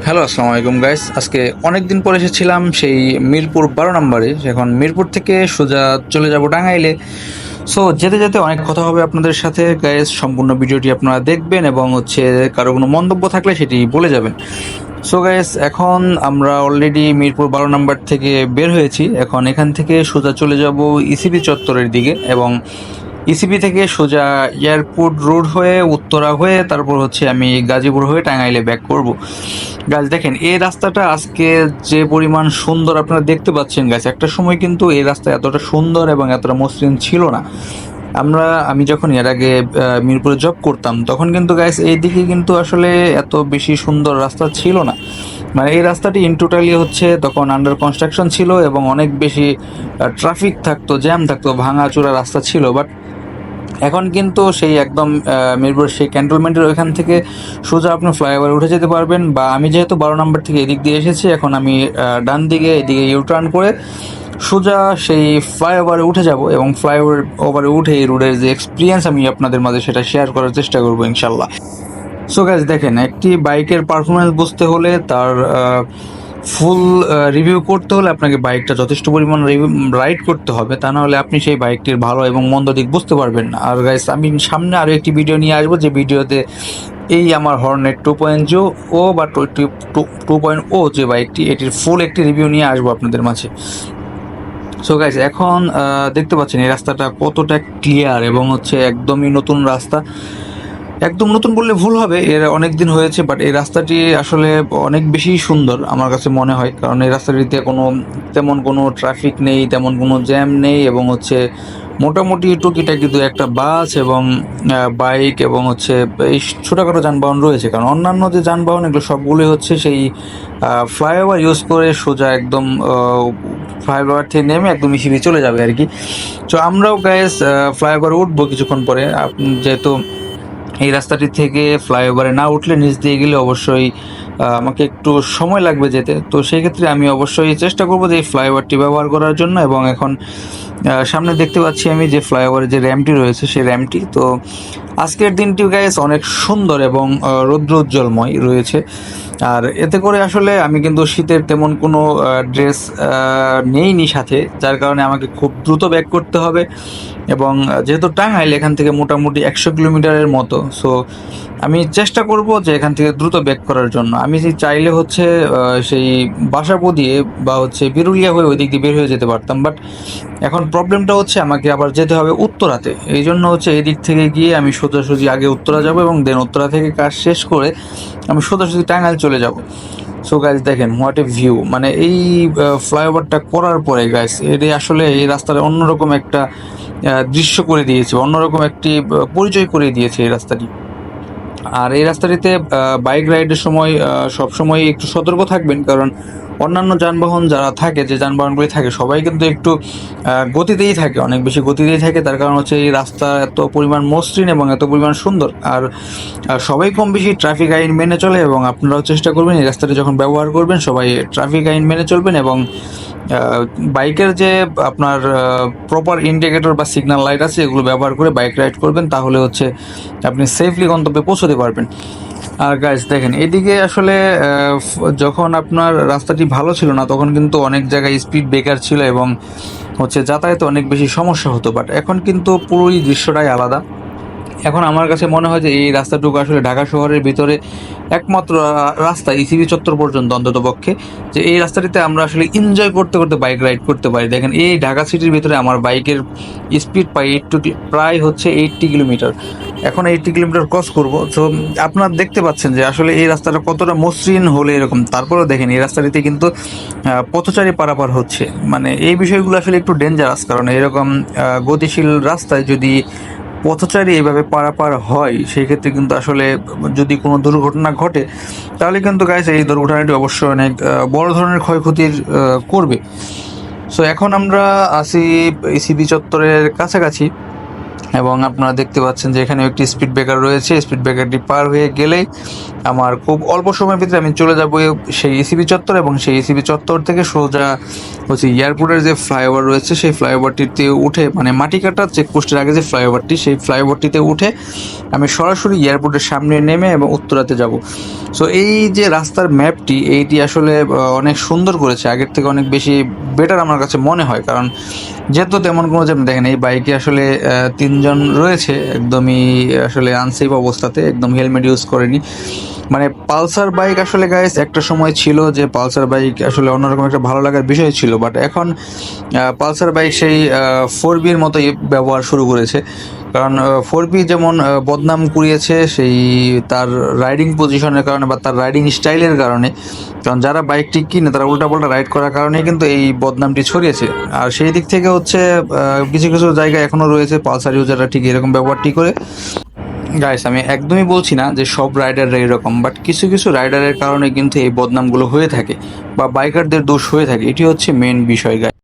Hello, আসসালামু আলাইকুম guys. আজকে অনেক দিন পরে এসেছিলাম সেই মিরপুর 12 নম্বরে। এখন মিরপুর থেকে সোজা চলে যাব টাঙ্গাইলে। সো যেতে যেতে অনেক কথা হবে আপনাদের সাথে গাইস। সম্পূর্ণ ভিডিওটি আপনারা দেখবেন এবং কারো কোনো মন্তব্য থাকলে সেটি বলে যাবেন। সো গাইস, এখন আমরা অলরেডি মিরপুর 12 নম্বর থেকে বের হয়েছি। এখন এখান থেকে সোজা চলে যাব ইসিবি চত্বরের দিকে এবং ইসিবি থেকে সোজা এয়ারপোর্ট রোড হয়ে উত্তরা হয়ে তারপর আমি গাজীপুর হয়ে টাঙ্গাইলে ব্যাক করব। গাছ দেখেন, এই রাস্তাটা আজকে যে পরিমাণ সুন্দর আপনারা দেখতে পাচ্ছেন গাছ, একটা সময় কিন্তু এই রাস্তা এতটা সুন্দর এবং এতটা মসৃণ ছিল না। আমি যখন এর আগে মিরপুরে জব করতাম তখন কিন্তু গাইস এইদিকে কিন্তু আসলে এত বেশি সুন্দর রাস্তা ছিল না। মানে এই রাস্তাটি ইন টোটালি তখন আন্ডার কনস্ট্রাকশন ছিল এবং অনেক বেশি ট্রাফিক থাকতো, জ্যাম থাকতো, ভাঙাচোরা রাস্তা ছিল। বাট এখন কিন্তু সেই একদম মিরপুর সেই ক্যান্টনমেন্টের ওইখান থেকে সোজা আপনি ফ্লাইওভারে উঠে যেতে পারবেন। বা আমি যেহেতু 12 নম্বর থেকে এদিক দিয়ে এসেছি, এখন আমি ডান দিকে এদিকে ইউটার্ন করে সোজা সেই ফ্লাইওভারে উঠে যাব এবং ওভারে উঠে এই রোডের যে এক্সপিরিয়েন্স আমি আপনাদের মাঝে সেটা শেয়ার করার চেষ্টা করবো ইনশাল্লাহ। সো গাইস দেখেন, একটি বাইকের পারফরমেন্স বুঝতে হলে তার ফুল রিভিউ করতে হলে আপনাকে বাইকটা যথেষ্ট পরিমাণ রাইড করতে হবে, তা নাহলে আপনি সেই বাইকটির ভালো এবং মন্দ দিক বুঝতে পারবেন না। আর গাইস, আমি সামনে আরও একটি ভিডিও নিয়ে আসবো, যে ভিডিওতে এই আমার হর্নেট 2.0 বা 2.0 যে বাইকটি, এটির ফুল একটি রিভিউ নিয়ে আসবো আপনাদের মাঝে। সো গাইস, এখন দেখতে পাচ্ছেন এই রাস্তাটা কতটা ক্লিয়ার এবং একদমই নতুন রাস্তা। একদম নতুন বললে ভুল হবে, এর অনেক দিন হয়েছে, বাট এই রাস্তাটি আসলে অনেক বেশি সুন্দর আমার কাছে মনে হয়। কারণ এই রাস্তাটিতে তেমন কোনো ট্রাফিক নেই, তেমন কোনো জ্যাম নেই এবং মোটামুটি টুকিটাকি দু একটা বাস এবং বাইক এবং এই ছোটোখাটো যানবাহন রয়েছে। কারণ অন্যান্য যে যানবাহন এগুলো সবগুলোই সেই ফ্লাইওভার ইউজ করে সোজা একদম ফ্লাইওভার থেকে নেমে একদম ইসিবি চলে যাবে আর কি। তো আমরাও গাইস ফ্লাইওভারে উঠবো কিছুক্ষণ পরে। যেহেতু এই রাস্তাটি থেকে ফ্লাইওভারে না উঠলে নিচ দিয়ে গেলে অবশ্যই আমাকে একটু সময় লাগবে যেতে। তো সেই ক্ষেত্রে আমি অবশ্যই চেষ্টা করবো যে এই ফ্লাইওভারটি ব্যবহার করার জন্য। এবং এখন সামনে দেখতে পাচ্ছি আমি যে ফ্লাইওভারের যে র্যাম্পটি রয়েছে সেই র্যাম্পটি। তো আজকের দিনটি গাইস অনেক সুন্দর এবং রৌদ্র উজ্জ্বলময় রয়েছে। আর এতে করে আসলে আমি কিন্তু শীতের তেমন কোনো ড্রেস নেইনি সাথে, যার কারণে আমাকে খুব দ্রুত ব্যাক করতে হবে। এবং যেহেতু টাঙ্গাইল এখান থেকে মোটামুটি 100 কিলোমিটারের মতো, সো আমি চেষ্টা করব যে এখান থেকে দ্রুত ব্যাক করার জন্য। আমি চাইলে সেই বাসাবো দিয়ে বা বিরুলিয়া হয়ে ওই দিক দিয়ে বের হয়ে যেতে পারতাম, বাট এখন প্রবলেমটা আমাকে আবার যেতে হবে উত্তরাতে। এই জন্য এই দিক থেকে গিয়ে আমি সোজাসুজি আগে উত্তরা যাব এবং দেন উত্তরা থেকে কাজ শেষ করে আমি সোজাসুজি টাঙ্গাইল চলে যাব। সো গাইজ দেখেন, হোয়াট এ ভিউ! মানে এই ফ্লাইওভারটা করার পরে গাইজ এটি আসলে এই রাস্তার অন্যরকম একটা দৃশ্য করে দিয়েছে, অন্যরকম একটি পরিচয় করে দিয়েছে এই রাস্তাটি। আর এই রাস্তাটিতে বাইক রাইডের সময় সবসময় একটু সতর্ক থাকবেন, কারণ অন্যান্য যানবাহন যারা থাকে, যে যানবাহনগুলি থাকে, সবাই কিন্তু একটু গতিতেই থাকে, অনেক বেশি গতিতেই থাকে। তার কারণ এই রাস্তা এত পরিমাণ মসৃণ এবং এত পরিমাণ সুন্দর। আর সবাই কম বেশি ট্রাফিক আইন মেনে চলে এবং আপনারাও চেষ্টা করবেন এই রাস্তাটি যখন ব্যবহার করবেন সবাই ট্রাফিক আইন মেনে চলবেন। এবং বাইকের যে আপনার প্রপার ইন্ডিকেটর বা সিগন্যাল লাইট আছে এগুলো ব্যবহার করে বাইক রাইড করবেন, তাহলে আপনি সেফলি গন্তব্যে পৌঁছতে পারবেন। আর গাইস দেখেন, এদিকে আসলে যখন আপনার রাস্তাটি ভালো ছিল না তখন কিন্তু অনেক জায়গায় স্পিড ব্রেকার ছিল এবং যাতায়াতে অনেক বেশি সমস্যা হতো। বাট এখন কিন্তু পুরোই দৃশ্যটাই আলাদা। এখন আমার কাছে মনে হয় যে এই রাস্তাটুকু আসলে ঢাকা শহরের ভিতরে একমাত্র রাস্তা, ইসিবি চত্বর পর্যন্ত অন্তত পক্ষে, যে এই রাস্তাটিতে আমরা আসলে এনজয় করতে করতে বাইক রাইড করতে পারি। দেখেন, এই ঢাকা সিটির ভিতরে আমার বাইকের স্পিড পাই প্রায় 80 কিলোমিটার। এখন 80 কিলোমিটার ক্রস করবো। তো আপনারা দেখতে পাচ্ছেন যে আসলে এই রাস্তাটা কতটা মসৃণ হলে এরকম। তারপরেও দেখেন, এই রাস্তাটিতে কিন্তু পথচারী পারাপার হচ্ছে। মানে এই বিষয়গুলো আসলে একটু ডেঞ্জারাস, কারণ এরকম গতিশীল রাস্তায় যদি পথচারী এভাবে পারাপার হয় সেই ক্ষেত্রে কিন্তু আসলে যদি কোনো দুর্ঘটনা ঘটে তাহলে কিন্তু গাইস এই দুর্ঘটনাটি অবশ্যই অনেক বড় ধরনের ক্ষয়ক্ষতির করবে। সো এখন আমরা আসি ইসিবি চত্বরের কাছাকাছি এবং আপনারা দেখতে পাচ্ছেন যে এখানে একটি স্পিড ব্রেকার রয়েছে। স্পিড ব্রেকারটি পার হয়ে গেলেই আমার খুব অল্প সময়ের ভিতরে আমি চলে যাব সেই ইসিবি চত্বর, এবং সেই ইসিবি চত্বর থেকে সোজা হচ্ছে এয়ারপোর্টের যে ফ্লাইওভার রয়েছে সেই ফ্লাইওভারটিতে উঠে, মানে মাটিকাটা চেকপোস্টের আগে যে ফ্লাইওভারটি, সেই ফ্লাইওভারটিতে উঠে আমি সরাসরি এয়ারপোর্টের সামনে নেমে এবং উত্তরাতে যাব। সো এই যে রাস্তার ম্যাপটি, এইটি আসলে অনেক সুন্দর করেছে, আগের থেকে অনেক বেশি বেটার আমার কাছে মনে হয়। কারণ যেহেতু তেমন কোনো যেমন দেখেন এই বাইকে আসলে তিনজন রয়েছে একদমই আসলে আনসেফ অবস্থাতে, একদম হেলমেট ইউজ করেনি। মানে পালসার বাইক আসলে গাইস একটা সময় ছিল যে পালসার বাইক আসলে অন্যরকম একটা ভালো লাগার বিষয় ছিল, বাট এখন পালসার বাইক সেই 4B-র মতোই ব্যবহার শুরু করেছে। কারণ 4B যেমন বদনাম কুড়িয়েছে সেই তার রাইডিং পজিশনের কারণে বা তার রাইডিং স্টাইলের কারণে, কারণ যারা বাইকটি কিনে তারা উল্টাপাল্টা রাইড করার কারণে কিন্তু এই বদনামটি ছড়িয়েছে। আর সেই দিক থেকে হচ্ছে কিছু কিছু জায়গায় এখনও রয়েছে পালসার ইউজাররা ঠিক এরকম ব্যবহারটি করে। গাইস আমি একদমই বলছি না যে সব রাইডাররা এরকম, বাট কিছু কিছু রাইডারের কারণে কিন্তু এই বদনামগুলো হয়ে থাকে বা বাইকারদের দোষ হয়ে থাকে, এটি হচ্ছে মেন বিষয় গাইস।